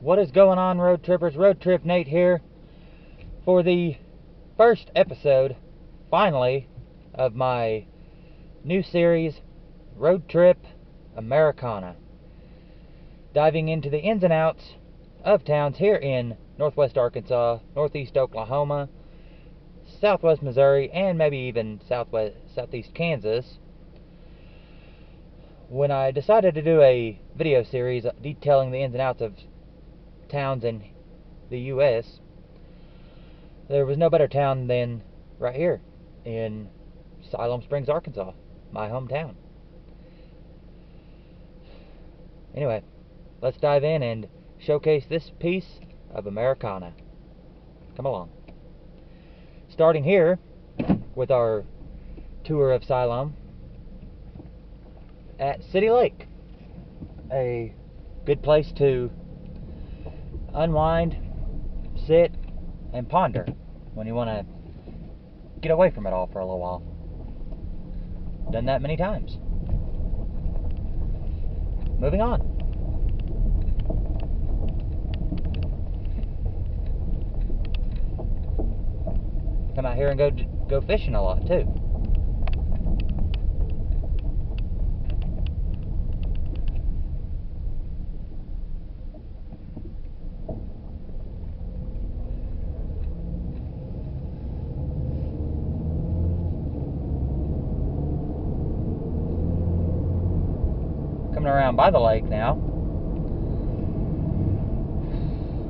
What is going on, road trippers? Road Trip Nate here for the first episode, finally, of my new series, Road Trip Americana. Diving into the ins and outs of towns here in northwest Arkansas, northeast Oklahoma, southwest Missouri, and maybe even southeast Kansas. When I decided to do a video series detailing the ins and outs of towns in the U.S., there was no better town than right here in Siloam Springs, Arkansas, my hometown. Anyway, let's dive in and showcase this piece of Americana. Come along. Starting here with our tour of Siloam at City Lake, a good place to unwind, sit, and ponder when you want to get away from it all for a little while. Done that many times. Moving on. Come out here and go fishing a lot too. Coming around by the lake now.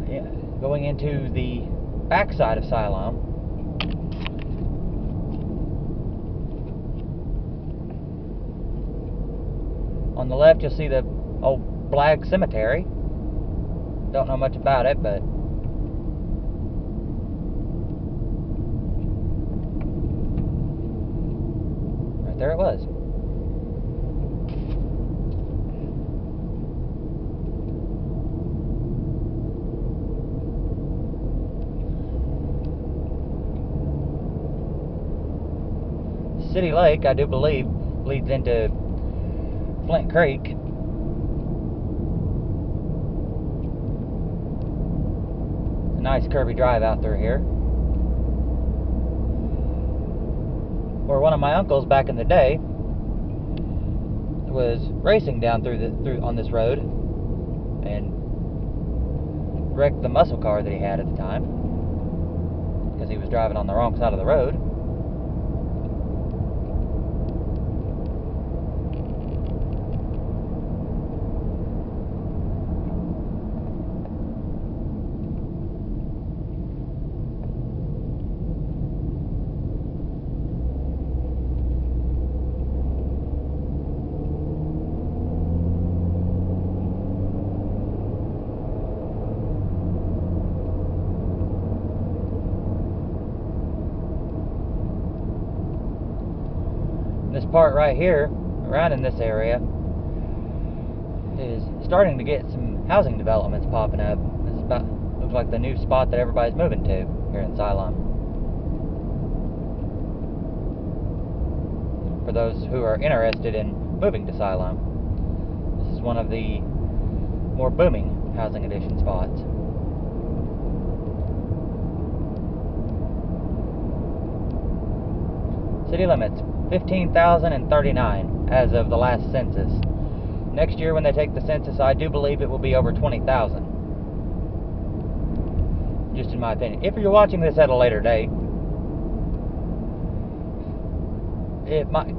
Yeah, going into the backside of Siloam. On the left, you'll see the old Blag Cemetery. Don't know much about it, but right there it was. City Lake, I do believe, leads into Flint Creek. It's a nice curvy drive out through here. Where one of my uncles back in the day was racing down through on this road and wrecked the muscle car that he had at the time because he was driving on the wrong side of the road. This part right here, around in this area, is starting to get some housing developments popping up. This is looks like the new spot that everybody's moving to here in Siloam. For those who are interested in moving to Siloam, this is one of the more booming housing addition spots. City limits 15,039 as of the last census. Next year when they take the census, I do believe it will be over 20,000. Just in my opinion. If you're watching this at a later date, it might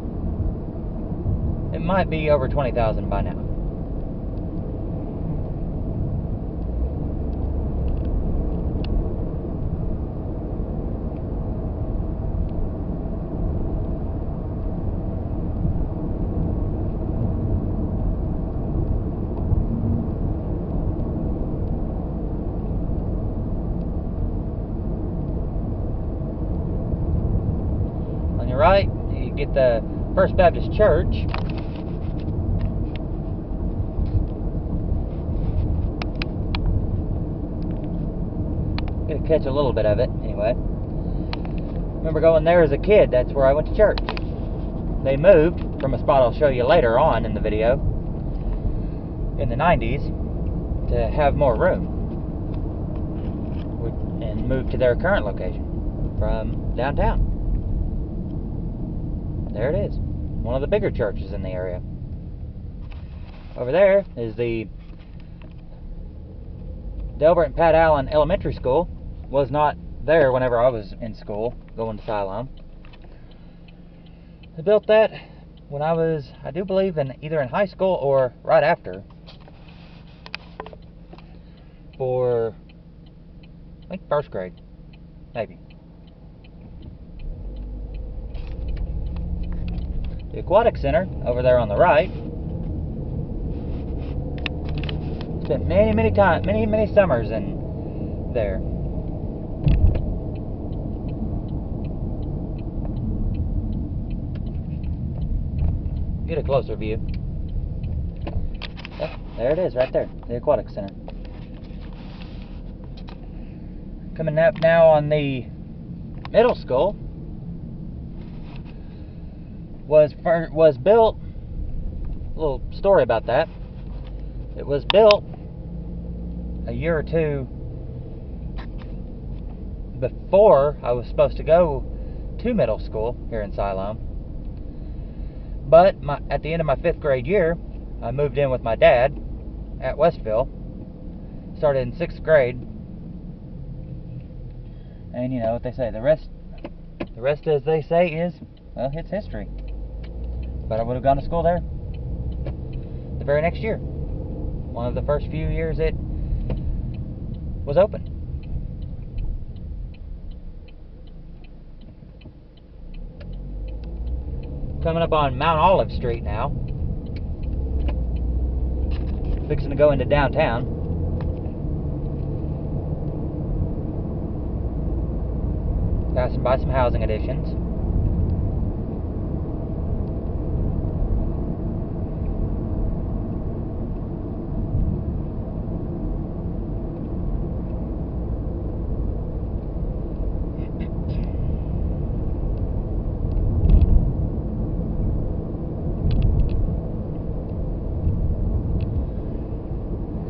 be over 20,000 by now. Right, you get the First Baptist Church. Gonna catch a little bit of it anyway. Remember going there as a kid. That's where I went to church. They moved from a spot I'll show you later on in the video in the 90s to have more room. and moved to their current location from downtown. There it is, one of the bigger churches in the area. Over there is the Delbert and Pat Allen Elementary School. Was not there whenever I was in school, going to Siloam. They built that when I was, I do believe, either in high school or right after. For, I think, first grade, maybe. The Aquatic Center, over there on the right. Spent many summers in there. Get a closer view. Yep, there it is, right there, the Aquatic Center. Coming up now on the middle school. Was built. A little story about that. It was built a year or two before I was supposed to go to middle school here in Siloam. But at the end of my 5th grade year, I moved in with my dad at Westville. Started in 6th grade. And you know what they say, the rest as they say is, well, it's history. But I would have gone to school there the very next year. One of the first few years it was open. Coming up on Mount Olive Street now. Fixing to go into downtown. Passing by some housing additions.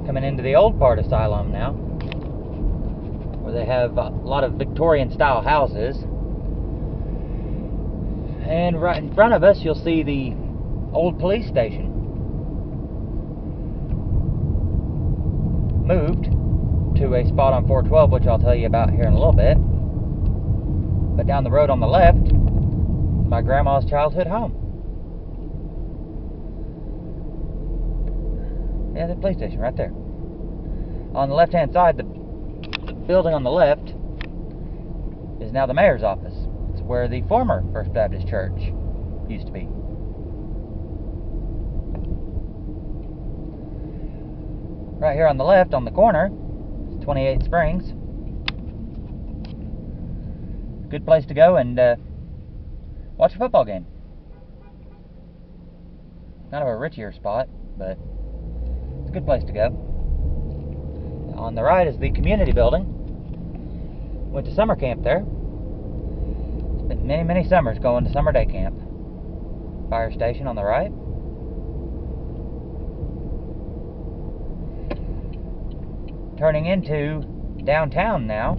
Coming into the old part of Siloam now, where they have a lot of Victorian style houses. And right in front of us you'll see the old police station. Moved to a spot on 412, which I'll tell you about here in a little bit. But down the road on the left, my grandma's childhood home. Yeah, the police station right there. On the left-hand side, the building on the left is now the mayor's office. It's where the former First Baptist Church used to be. Right here on the left, on the corner, is 28 Springs. Good place to go and watch a football game. Kind of a richier spot, but it's a good place to go. On the right is the community building. Went to summer camp there. Spent many summers going to summer day camp. Fire station on the right. Turning into downtown now.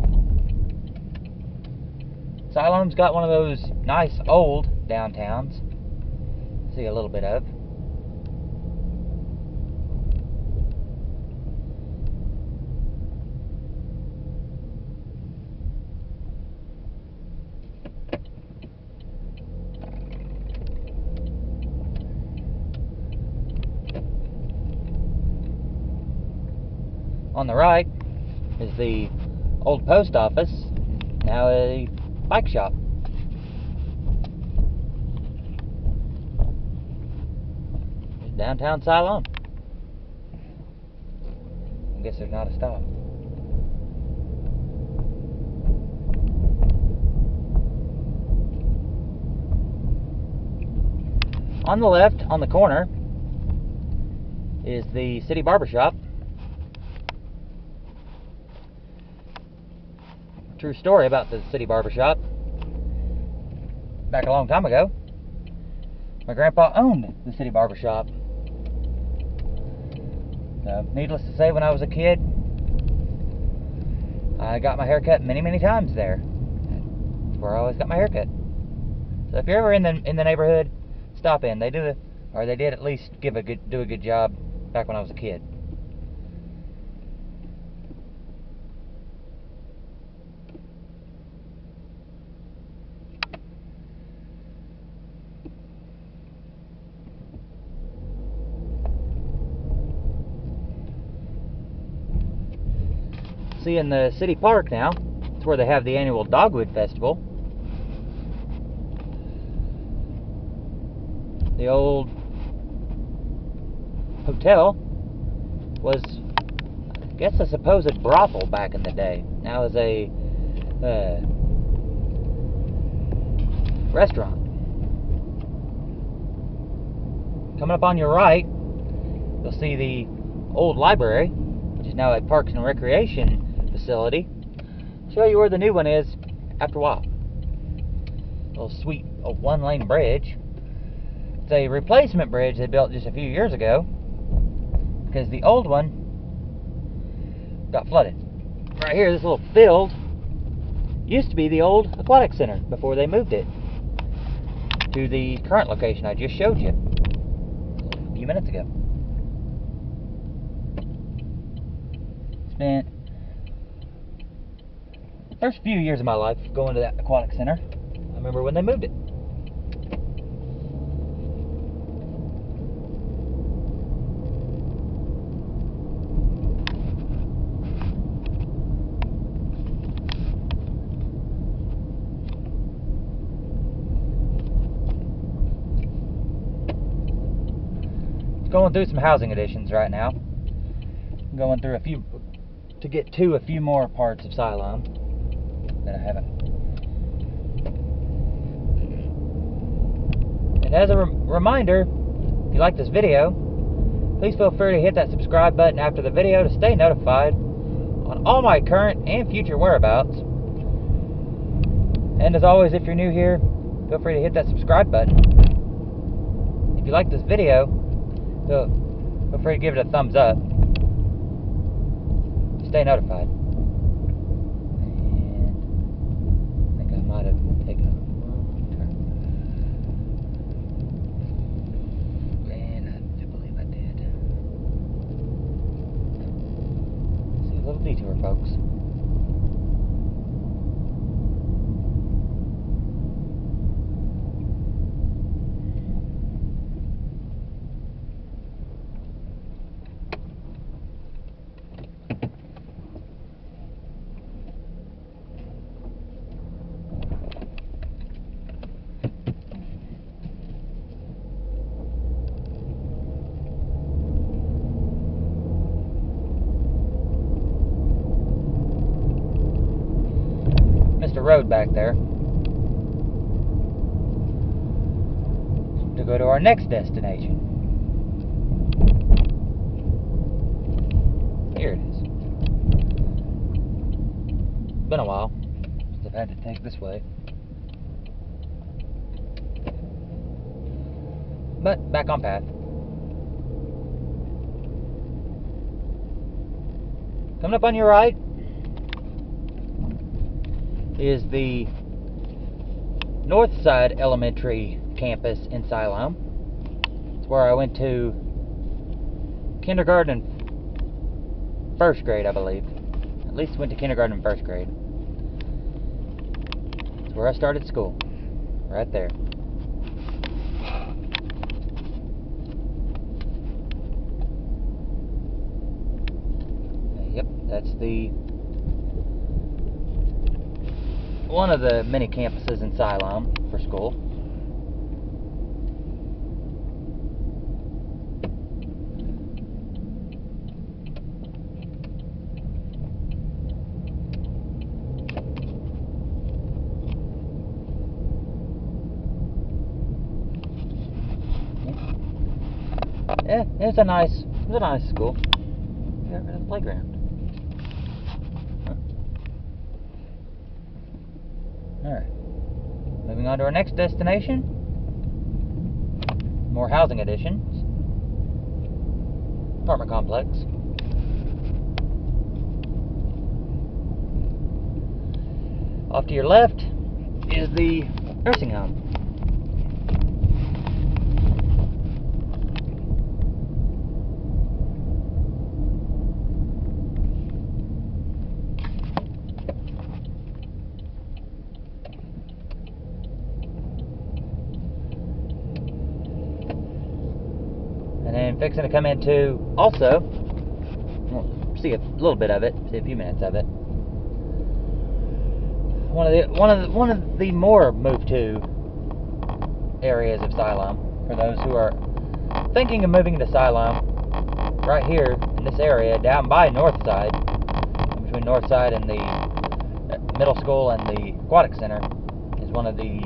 Siloam's got one of those nice old downtowns. See a little bit of. On the right is the old post office, now a bike shop. There's downtown Siloam. I guess there's not a stop. On the left, on the corner, is the city barbershop. True story about the city barbershop. Back a long time ago, my grandpa owned the city barbershop. So, needless to say, when I was a kid, I got my hair cut many, many times there. That's where I always got my hair cut. So if you're ever in the neighborhood, stop in. They did at least do a good job back when I was a kid. See, in the city park now, it's where they have the annual Dogwood Festival. The old hotel was, I guess, a supposed brothel back in the day. Now is a restaurant. Coming up on your right, you'll see the old library, which is now a Parks and Recreation facility. Show you where the new one is after a while. A little sweet one-lane bridge. It's a replacement bridge they built just a few years ago because the old one got flooded. Right here, this little field used to be the old aquatic center before they moved it to the current location I just showed you a few minutes ago. Spent the first few years of my life going to that aquatic center. I remember when they moved it. Going through some housing additions right now. Going through a few to get to a few more parts of Siloam that I haven't. And as a reminder, if you like this video, please feel free to hit that subscribe button after the video to stay notified on all my current and future whereabouts. And as always, if you're new here, feel free to hit that subscribe button. If you like this video, feel free to give it a thumbs up. Stay notified. And I think I might have taken a wrong turn. And I do believe I did. See a little detour, folks. Mr. Road back there to go to our next destination. Here it is. It's been a while since I've had to take this way, but back on path. Coming up on your right is the Northside Elementary campus in Siloam. It's where I went to kindergarten and first grade, I believe. At least went to kindergarten and first grade. It's where I started school. Right there. Yep, that's the one of the many campuses in Siloam for school. Yeah, it was a nice school. Yeah, a playground. Alright, moving on to our next destination. More housing additions. Apartment complex. Off to your left is the nursing home. And then fixing to come into also, we'll see a little bit of it, see a few minutes of it. One of the more moved to areas of Siloam, for those who are thinking of moving to Siloam. Right here in this area, down by Northside, between Northside and the middle school and the aquatic center, is one of the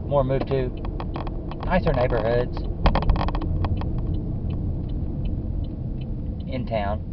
more moved to, nicer neighborhoods in town.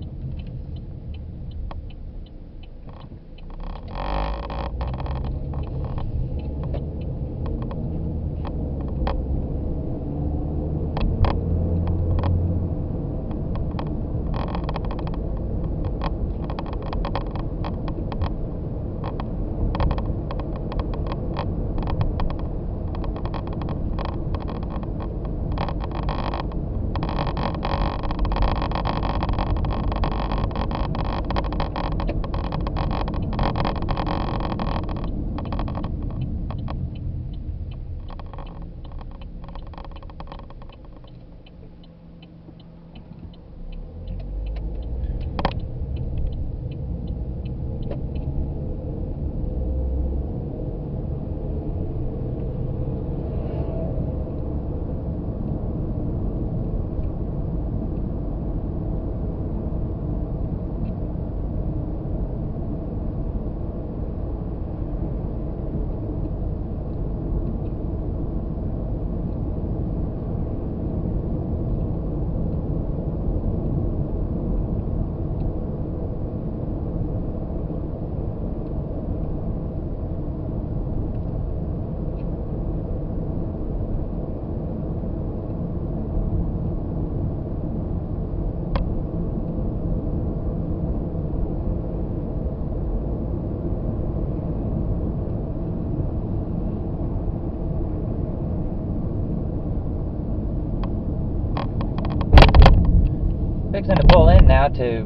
Fixing to pull in now to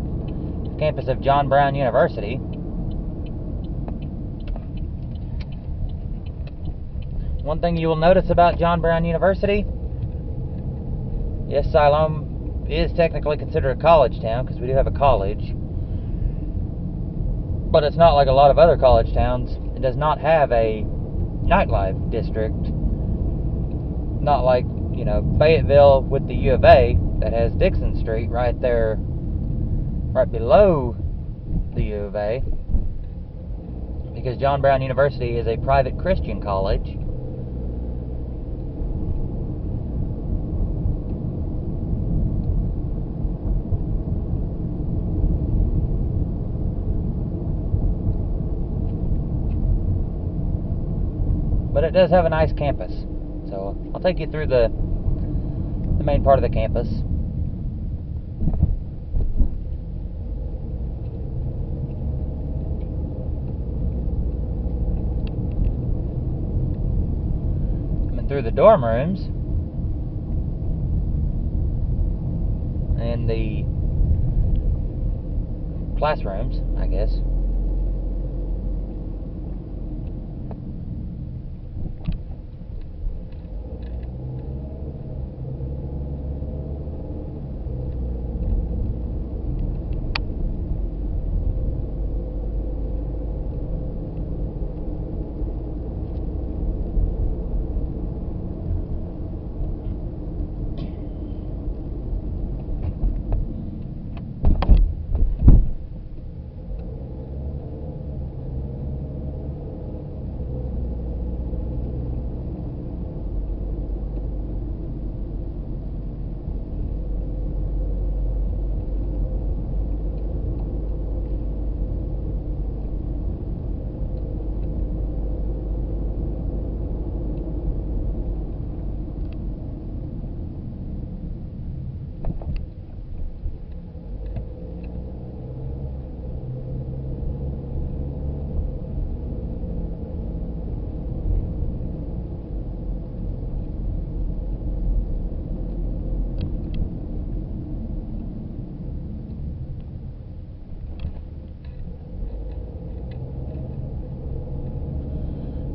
the campus of John Brown University. One thing you will notice about John Brown University, yes, Siloam is technically considered a college town because we do have a college, but it's not like a lot of other college towns. It does not have a nightlife district, not like, you know, Fayetteville with the U of A that has Dixon Street right there, right below the U of A, because John Brown University is a private Christian college. But it does have a nice campus, so I'll take you through the main part of the campus. Coming through the dorm rooms and the classrooms, I guess.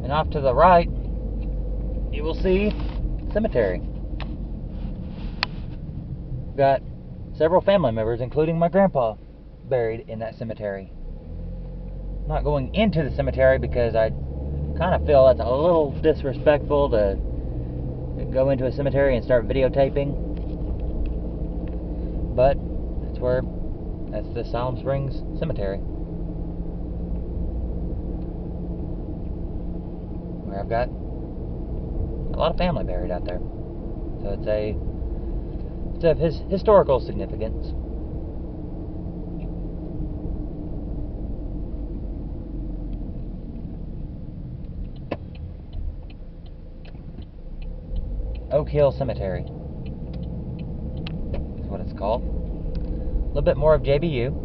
And off to the right, you will see cemetery. Got several family members, including my grandpa, buried in that cemetery. I'm not going into the cemetery because I kind of feel that's a little disrespectful to go into a cemetery and start videotaping. But that's the Siloam Springs Cemetery, where I've got a lot of family buried out there. So it's of historical significance. Oak Hill Cemetery is what it's called. A little bit more of JBU.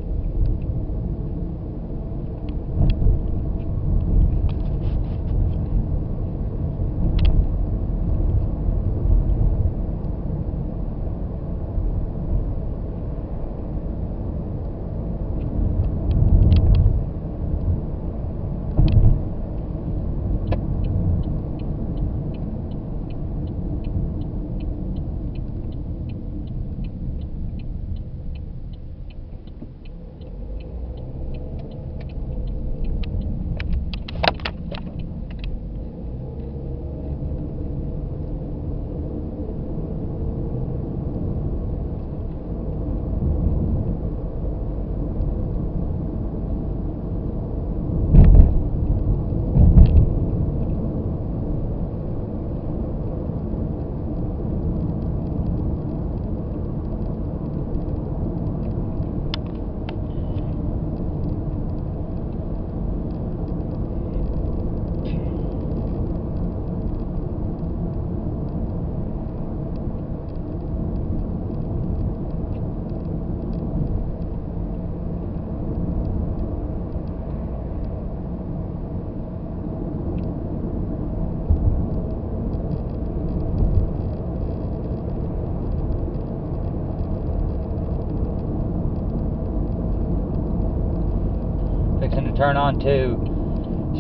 Fixing to turn on to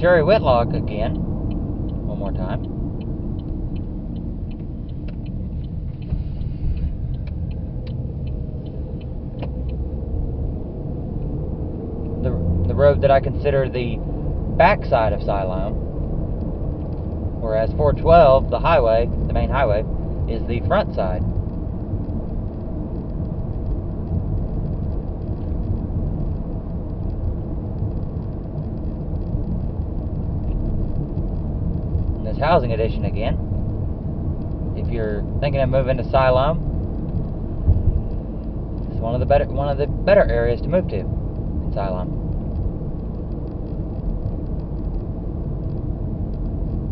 Sherry Whitlock again, one more time. The road that I consider the backside of Siloam, whereas 412, the highway, the main highway, is the front side. Housing edition again. If you're thinking of moving to Siloam, it's one of the better areas to move to in Siloam.